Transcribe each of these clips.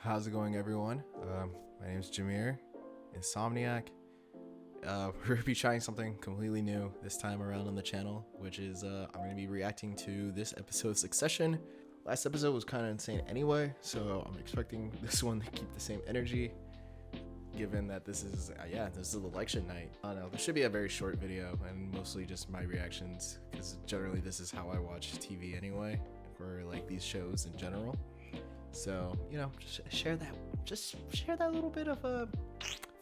How's it going, everyone? My name is Jameer, Insomniac. We're going to be trying something completely new this time around on the channel, which is I'm going to be reacting to this episode's Succession. Last episode was kind of insane anyway, so I'm expecting this one to keep the same energy, given that this is election night. I don't know, this should be a very short video and mostly just my reactions, because generally this is how I watch TV anyway, or like these shows in general. So, you know, just share that little bit of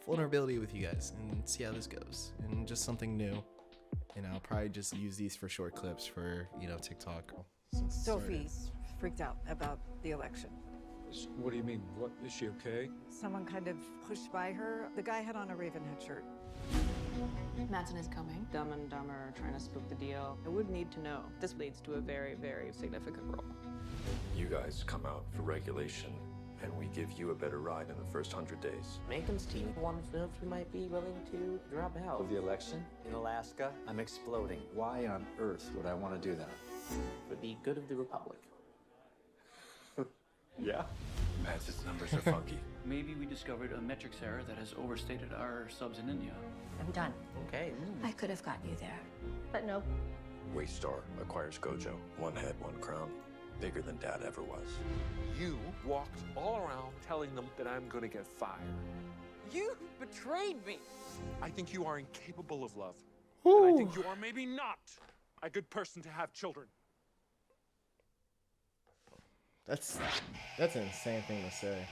vulnerability with you guys and see how this goes, and just something new. And I'll probably just use these for short clips for, you know, TikTok. Sophie's freaked out about the election. What do you mean? What, is she okay? Someone kind of pushed by her. The guy had on a Ravenhead shirt. Matsson is coming. Dumb and Dumber trying to spook the deal. I would need to know. This leads to a very, very significant role. You guys come out for regulation, and we give you a better ride in the first 100 days. Macon's team wants to know if you might be willing to drop out of the election in Alaska. I'm exploding. Why on earth would I want to do that? for the good of the Republic. Yeah? Matsson's numbers are funky. Maybe we discovered a metrics error that has overstated our subs in India. I'm done. Okay. I could have gotten you there, but no. Waystar acquires Gojo. One head, one crown. Bigger than Dad ever was. You walked all around telling them that I'm gonna get fired. You betrayed me! I think you are incapable of love. And I think you are maybe not a good person to have children. That's an insane thing to say.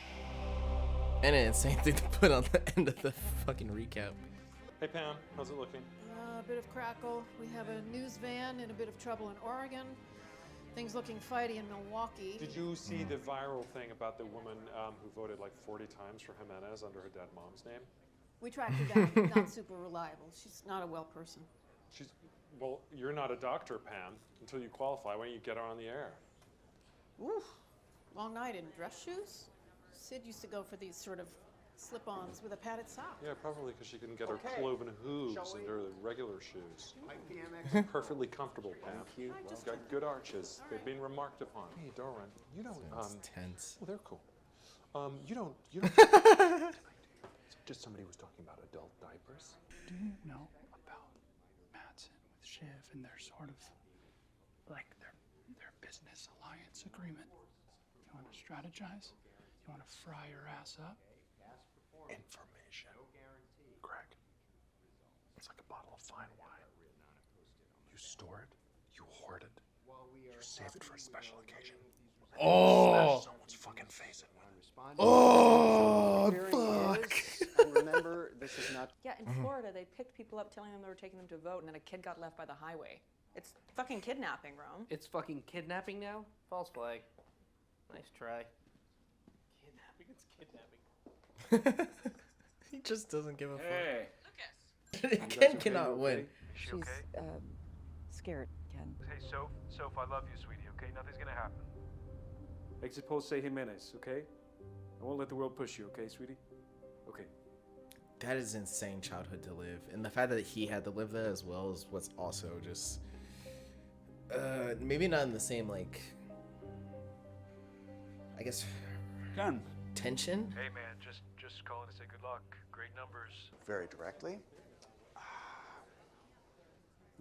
And an insane thing to put on the end of the fucking recap. Hey Pam, how's it looking? A bit of crackle. We have a news van in a bit of trouble in Oregon. Things looking fighty in Milwaukee. Did you see the viral thing about the woman who voted like 40 times for Jimenez under her dead mom's name? We tracked her down. Not super reliable. She's not a well person. Well, you're not a doctor, Pam. Until you qualify, why don't you get her on the air? Oof. Long night in dress shoes? Sid used to go for these sort of slip-ons with a padded sock. Yeah, probably because she couldn't get her cloven hooves into her regular shoes. Perfectly comfortable, Pam. She's got good arches. They've been remarked upon. Hey, Doran, you don't. Tense. Oh, they're cool. You don't. Just somebody was talking about adult diapers. Do you know about Matsson with Shiv and their sort of, like, their business alliance agreement? You want to strategize? You want to fry your ass up? Information. Greg, it's like a bottle of fine wine. You store it, you hoard it, you save it for a special occasion. Oh! Smash someone's fucking face in one. Oh, fuck! And remember, this is not. Yeah, in Florida, they picked people up telling them they were taking them to vote, and then a kid got left by the highway. It's fucking kidnapping, Rome. It's fucking kidnapping now? False flag. Nice try. Kidnapping? It's kidnapping. He just doesn't give a Hey! Lucas! Ken cannot win. She's scared, Ken. Hey, Soph, I love you, sweetie, okay? Nothing's gonna happen. Exit post say Jimenez, okay? I won't let the world push you, okay, sweetie? Okay. That is insane childhood to live, and the fact that he had to live that as well is what's also just maybe not in the same, like, I guess, Done. tension. Hey, man, just calling to say good luck. Great numbers. Very directly.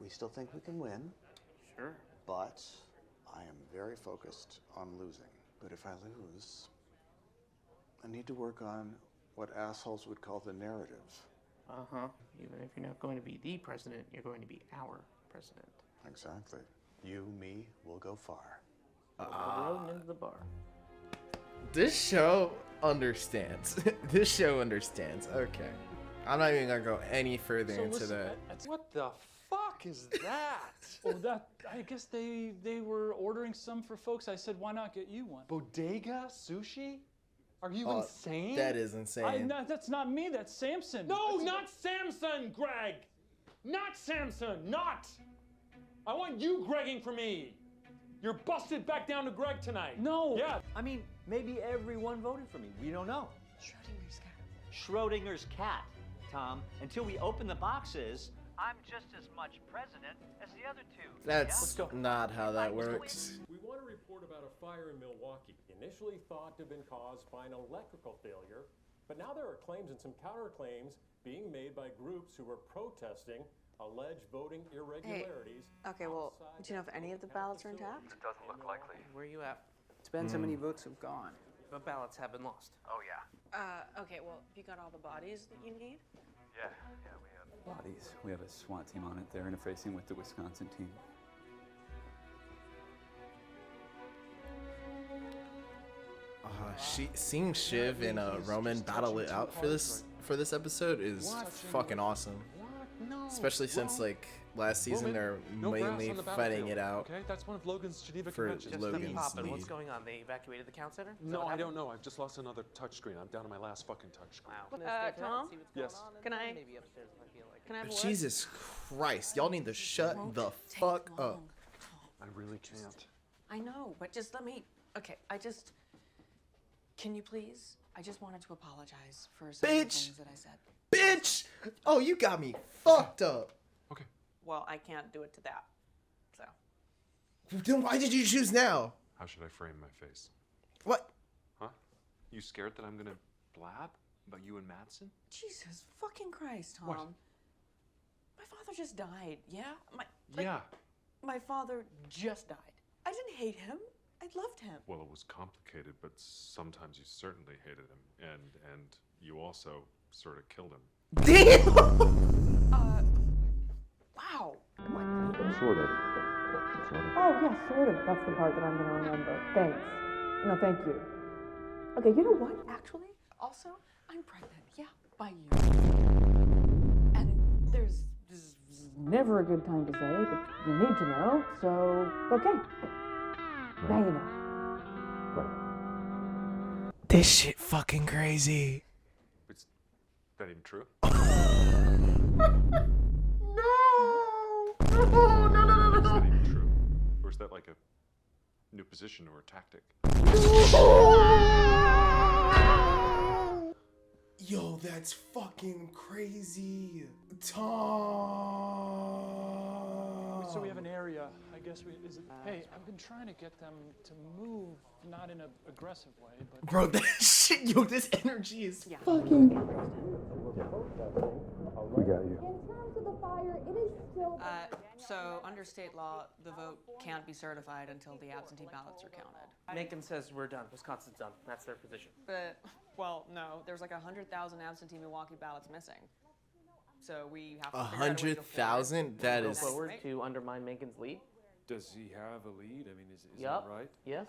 We still think we can win, Sure. but I am very focused on losing. But if I lose, I need to work on what assholes would call the narrative. Uh-huh. Even if you're not going to be the president, you're going to be our president. Exactly. You, me, will go far. Rolling into the bar. This show understands. This show understands. Okay. I'm not even gonna go any further into that. What the fuck is that? Oh, I guess they were ordering some for folks. I said, why not get you one? Bodega sushi? Are you Oh, insane? That is insane. That's not me, that's Samson. No, not Samson, Greg! Not Samson, not! I want you Gregging for me! You're busted back down to Greg tonight. No! Yeah. I mean, maybe everyone voted for me. We don't know. Schrodinger's cat. Schrodinger's cat, Tom. Until we open the boxes, I'm just as much president as the other two. That's not how that works. We want to report about a fire in Milwaukee. Initially thought to have been caused by an electrical failure, but now there are claims and some counterclaims being made by groups who were protesting alleged voting irregularities. Hey. Okay, well, do you know if any of the ballots are intact? It doesn't look likely. Where are you at? Depends how many votes have gone. What ballots have been lost? Oh, yeah. Okay, well, have you got all the bodies that you need? Yeah, we have. Bodies. We have a SWAT team on it. They're interfacing with the Wisconsin team. Seeing Shiv and Roman battle it out for this episode is fucking awesome. No. Especially since like last season they're mainly fighting it out. Okay, that's one of Logan's Geneva for conventions. Logan's lead. What's going on? They evacuated the count center? No, I don't know. I've just lost another touchscreen. I'm down to my last fucking touchscreen. Wow. Tom? Yes. Can I? Maybe upstairs if I feel like Can I have a Jesus Christ, y'all need to shut the fuck up. I really can't. I know, but just let me. Okay, can you please? I just wanted to apologize for some of the things that I said. Bitch! Oh, you got me fucked up. Okay. Well, I can't do it to that. So. Then why did you choose now? How should I frame my face? What? Huh? You scared that I'm gonna blab about you and Matsson? Jesus fucking Christ, Tom. What? My father just died, yeah? Yeah. My father just died. I didn't hate him. I loved him. Well, it was complicated, but sometimes you certainly hated him, and you also sort of killed him. Damn! Wow. Sort of. Oh, yeah, sort of. That's the part that I'm going to remember. Thanks. No, thank you. Okay, you know what, actually? Also, I'm pregnant, yeah, by you. And this is never a good time to say, but you need to know, so, okay. Now you know. This shit fucking crazy. Is that even true? No! Is that even true? Or is that like a new position or a tactic? Yo, that's fucking crazy. Tom. So we have an area. I guess hey, I've been trying to get them to move, not in an aggressive way, but. Bro, that shit, yo, this energy is fucking. We got you. In terms of the fire, it is still. So under state law, the vote can't be certified until the absentee ballots are counted. Macon says we're done. Wisconsin's done. That's their position. But, well, no, there's like 100,000 absentee Milwaukee ballots missing. So we have to figure out a way to go 100,000? That is. Go forward to undermine Macon's lead. Does he have a lead? I mean, is Yup. that right? Yes.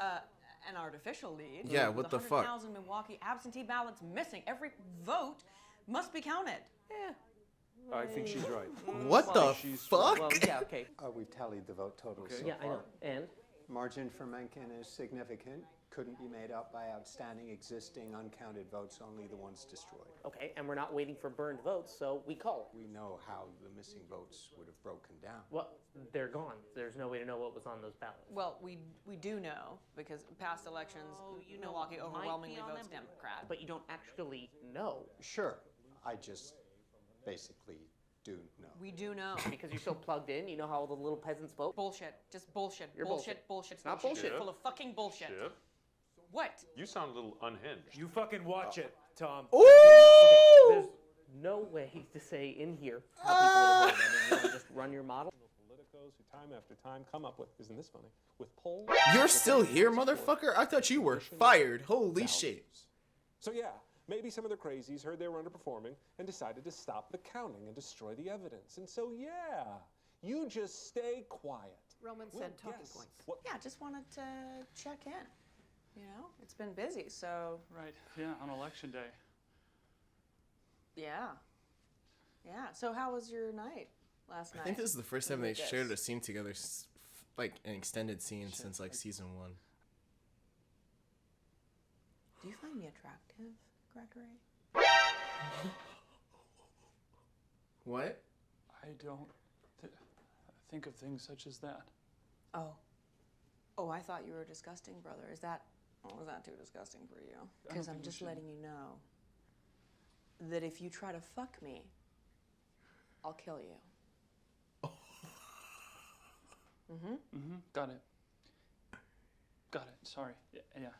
An artificial lead. Yeah, what the fuck? 100,000 Milwaukee absentee ballots missing. Every vote must be counted. Yeah. I think she's right. What the fuck? Well, yeah, okay. We've tallied the vote totals so Yeah, I far. know. And? Margin for Mencken is significant. Couldn't be made up by outstanding existing uncounted votes, only the ones destroyed. Okay, and we're not waiting for burned votes, so we call it. We know how the missing votes would have broken down. Well, they're gone. There's no way to know what was on those ballots. Well, we do know, because past elections, Milwaukee overwhelmingly votes Democrat. But you don't actually know. Sure. I just basically do know. We do know. Because you're so plugged in, you know how all the little peasants vote? Bullshit. Just bullshit. You're bullshit. It's not bullshit. Full of fucking bullshit. Shiv? What? You sound a little unhinged. You fucking watch it, Tom. Ooh! Okay, there's no way to say in here how people would have voted. I mean, you want to just run your model? Politicos who time after time come up with, isn't this funny, with polls. You're still here, motherfucker? I thought you were fired. Holy shit. So yeah, maybe some of the crazies heard they were underperforming and decided to stop the counting and destroy the evidence. And so yeah, you just stay quiet. Roman said talking points. Yeah, just wanted to check in. You know, it's been busy, so. Right, yeah, on election day. Yeah. Yeah, so how was your night last night? I think this is the first time they shared a scene together, like an extended scene since like season 1. Do you find me attractive, Gregory? What? I don't think of things such as that. Oh, I thought you were disgusting, brother. Was that too disgusting for you? Because I'm just letting you know that if you try to fuck me, I'll kill you. Got it. Got it. Sorry. Yeah.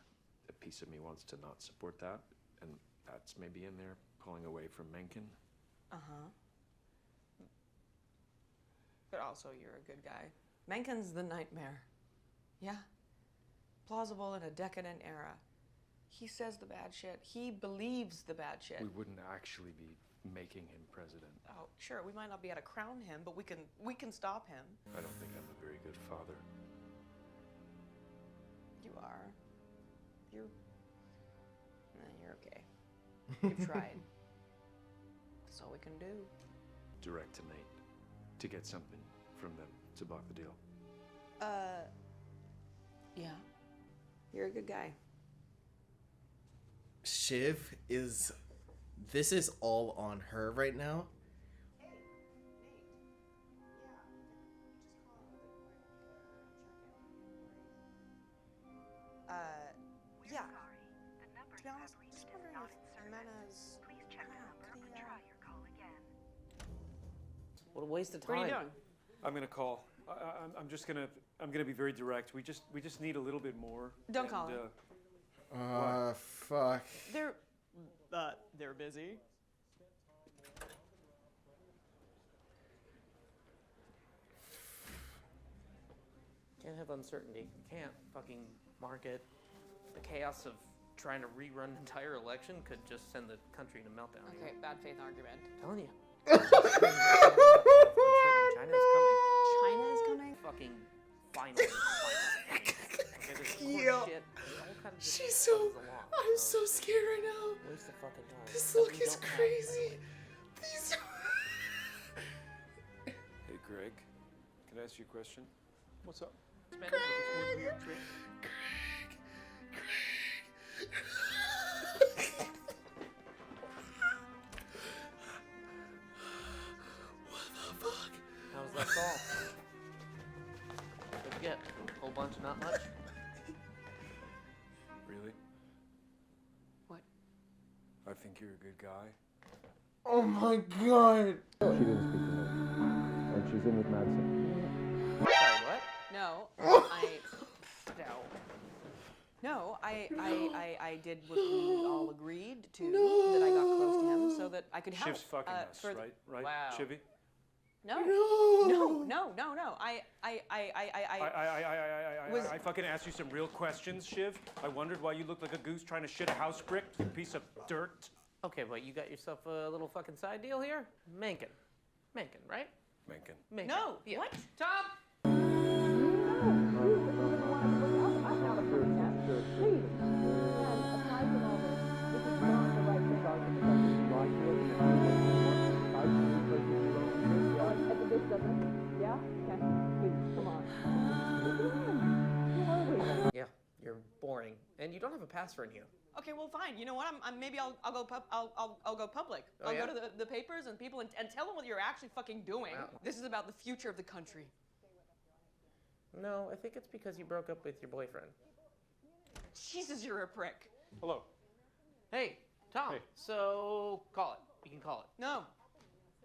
A piece of me wants to not support that, and that's maybe in there pulling away from Mencken. But also, you're a good guy. Mencken's the nightmare. Yeah? Plausible in a decadent era. He says the bad shit. He believes the bad shit. We wouldn't actually be making him president. Oh, sure, we might not be able to crown him, but we can stop him. I don't think I'm a very good father. You are. You're okay. You've tried. That's all we can do. Direct to Nate to get something from them to block the deal. Yeah. You're a good guy. Shiv is... This is all on her right now. Yeah. To be honest, just wondering if Mena's... What a waste of time. What are you doing? I'm gonna call. I'm just gonna. I'm gonna be very direct. We just need a little bit more. Don't call him. Fuck. They're busy. Can't have uncertainty. Can't fucking market. The chaos of trying to rerun an entire election could just send the country in a meltdown. Okay, bad faith argument. I'm telling you. China is coming. China is coming? Fucking finally. Yo. She's so... I'm so scared right now. Waste of fucking time. This look is crazy. These... Hey, Greg. Can I ask you a question? What's up? Spend it with this weird trick. What the fuck? How's that call? What'd you get? A whole bunch, not much? Really? What? I think you're a good guy. Oh my god. She didn't speak to me. And she's in with Matsson. Sorry, what? No, No, I did what we all agreed to, that I got close to him so that I could help. Shiv's fucking us, right? Right? Wow. Shivy? No. I fucking asked you some real questions, Shiv. I wondered why you looked like a goose trying to shit a house brick, you piece of dirt. Okay, but you got yourself a little fucking side deal here? Mencken, right? Mencken. No. Yeah. What? Tom! Yeah? Okay. Please, come on. Yeah, you're boring. And you don't have a password here. Okay, well, fine. You know what? Maybe I'll go I'll go public. Oh, I'll yeah? go to the papers and people and tell them what you're actually fucking doing. Wow. This is about the future of the country. No, I think it's because you broke up with your boyfriend. Jesus, you're a prick. Hello. Hey, Tom. Hey. So call it. You can call it. No.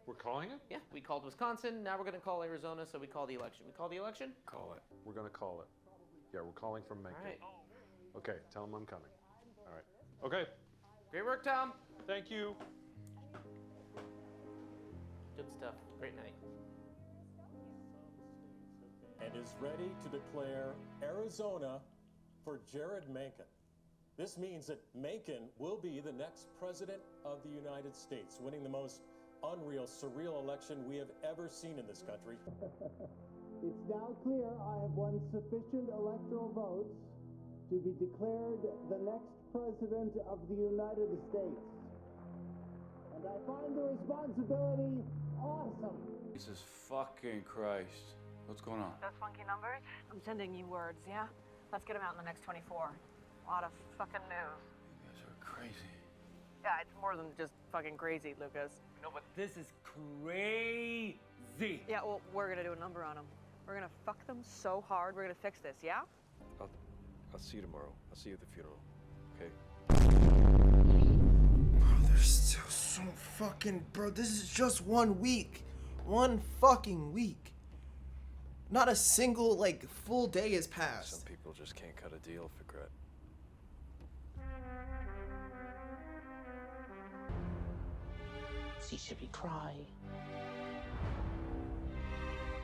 We're calling it? Yeah, we called Wisconsin. Now we're gonna call Arizona. So we call the election. We call the election. Call it. We're gonna call it. Yeah, we're calling from Mencken. All right. Okay, tell him I'm coming. All right. Okay. Great work, Tom. Thank you. Good stuff. Great night. And is ready to declare Arizona for Jared Mencken. This means that Mencken will be the next president of the United States, winning the most unreal, surreal election we have ever seen in this country. It's now clear I have won sufficient electoral votes to be declared the next president of the United States. And I find the responsibility awesome. Jesus fucking Christ. What's going on? Those funky numbers? I'm sending you words, yeah? Let's get them out in the next 24. A lot of fucking news. You guys are crazy. Yeah, it's more than just fucking crazy, Lucas. No, but this is crazy. Yeah, well, we're gonna do a number on them. We're gonna fuck them so hard, we're gonna fix this, yeah? I'll see you tomorrow. I'll see you at the funeral. Okay? Bro, there's still so fucking... Bro, this is just 1 week. 1 fucking week. Not a single, like, full day has passed. Some people just can't cut a deal for credit. See Shippy cry.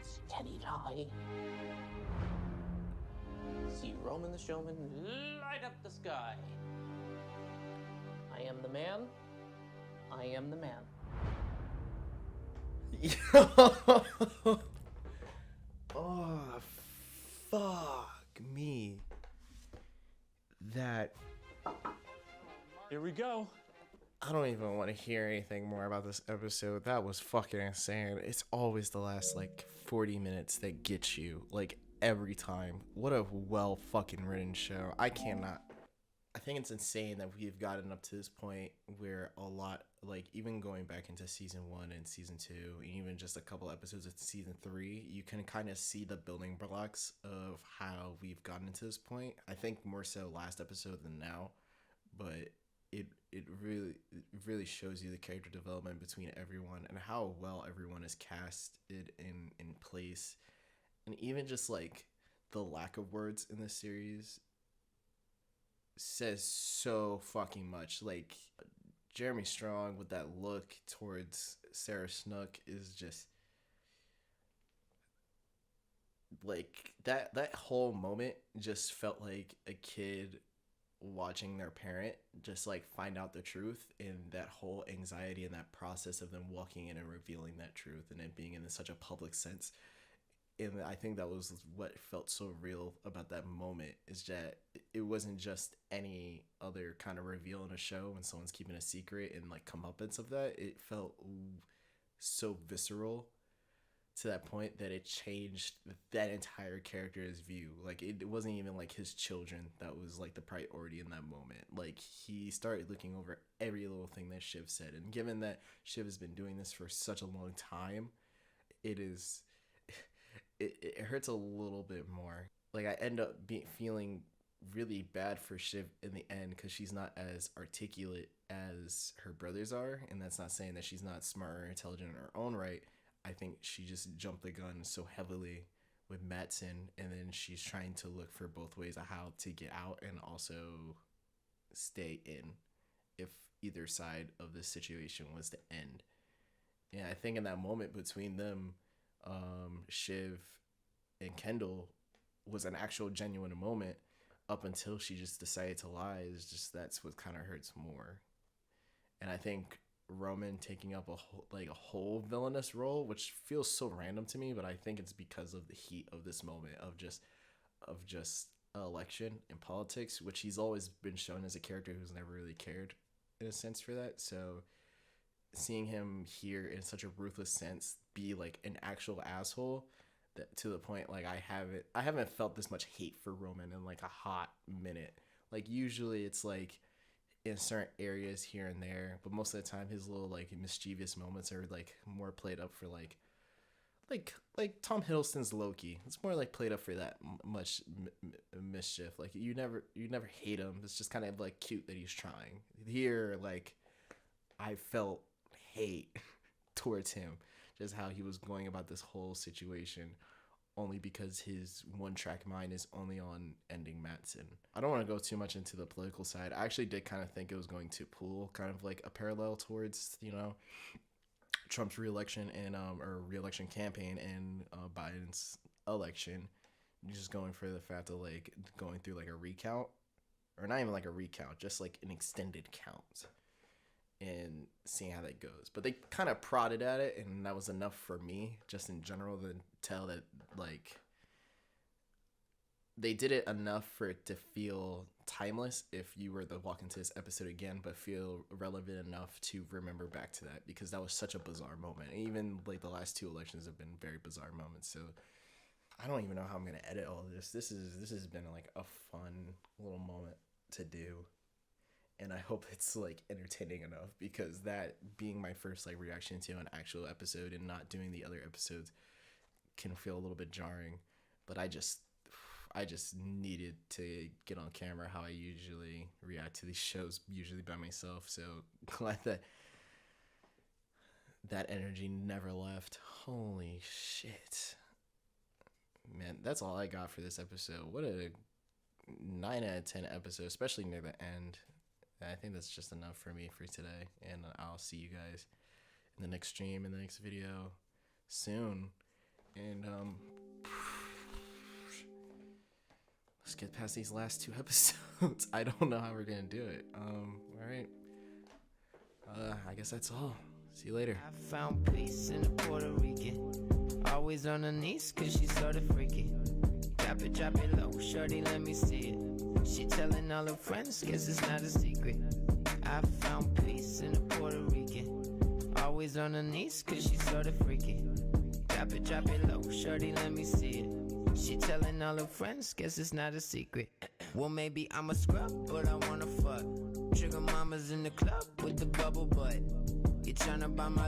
See Teddy die. See Roman the Showman light up the sky. I am the man. I am the man. Oh, fuck me. That. Here we go. I don't even want to hear anything more about this episode. That was fucking insane. It's always the last, like, 40 minutes that get you, like, every time. What a well fucking written show. I think it's insane that we've gotten up to this point where a lot, like, even going back into season 1 and season 2, and even just a couple episodes of season 3, you can kind of see the building blocks of how we've gotten to this point. I think more so last episode than now, but it really shows you the character development between everyone and how well everyone is casted in place. And even just, like, the lack of words in this series says so fucking much. Like, Jeremy Strong with that look towards Sarah Snook is just, like, that whole moment just felt like a kid watching their parent just, like, find out the truth, and that whole anxiety and that process of them walking in and revealing that truth and it being in such a public sense. And I think that was what felt so real about that moment, is that it wasn't just any other kind of reveal in a show when someone's keeping a secret and, like, comeuppance of that. It felt so visceral to that point that it changed that entire character's view. Like, it wasn't even, like, his children that was, like, the priority in that moment. Like, he started looking over every little thing that Shiv said. And given that Shiv has been doing this for such a long time, it hurts a little bit more. Like, I end up feeling really bad for Shiv in the end because she's not as articulate as her brothers are. And that's not saying that she's not smart or intelligent in her own right. I think she just jumped the gun so heavily with Matsson, and then she's trying to look for both ways of how to get out and also stay in if either side of the situation was to end. And I think in that moment between them, Shiv and Kendall was an actual genuine moment up until she just decided to lie. That's what kind of hurts more. And I think Roman taking up a whole villainous role, which feels so random to me, but I think it's because of the heat of this moment of just election and politics, which he's always been shown as a character who's never really cared in a sense for that. So seeing him here in such a ruthless sense be, like, an actual asshole, that to the point, like, I haven't felt this much hate for Roman in, like, a hot minute. Like, usually it's, like, in certain areas here and there, but most of the time his little, like, mischievous moments are, like, more played up for, like Tom Hiddleston's Loki. It's more, like, played up for that much mischief. Like, you never hate him. It's just kind of, like, cute that he's trying. Here, like, I felt hate towards him, just how he was going about this whole situation, only because his one-track mind is only on ending Matsson. I don't want to go too much into the political side. I actually did kind of think it was going to pull kind of like a parallel towards, you know, Trump's re-election and or re-election campaign and Biden's election. Just going for the fact of, like, going through, like, a recount, or not even like a recount, just like an extended count, and seeing how that goes. But they kind of prodded at it, and that was enough for me, just in general, to tell that, like, they did it enough for it to feel timeless if you were to walk into this episode again, but feel relevant enough to remember back to that, because that was such a bizarre moment. And even, like, the last two elections have been very bizarre moments. So I don't even know how I'm gonna edit all of this. This has been, like, a fun little moment to do. And I hope it's, like, entertaining enough, because that being my first, like, reaction to an actual episode and not doing the other episodes can feel a little bit jarring. But I just needed to get on camera how I usually react to these shows, usually by myself. So glad that energy never left. Holy shit. man, that's all I got for this episode. What a 9 out of 10 episode, especially near the end. I think that's just enough for me for today, and I'll see you guys in the next stream, in the next video soon. And let's get past these last 2 episodes. I don't know how we're gonna do it. All right. I guess that's all. See you later. I found peace in a Puerto Rican. Always on her knees, cause she sorta freaky. Drop it low, shorty, let me see it. She telling all her friends, guess it's not a secret. I found peace in a Puerto Rican. Always on her knees, cause she sorta freaky. Drop it low, shorty, let me see it. She telling all her friends, guess it's not a secret. Well, maybe I'm a scrub, but I wanna fuck. Sugar mama's in the club with the bubble butt. You tryna buy my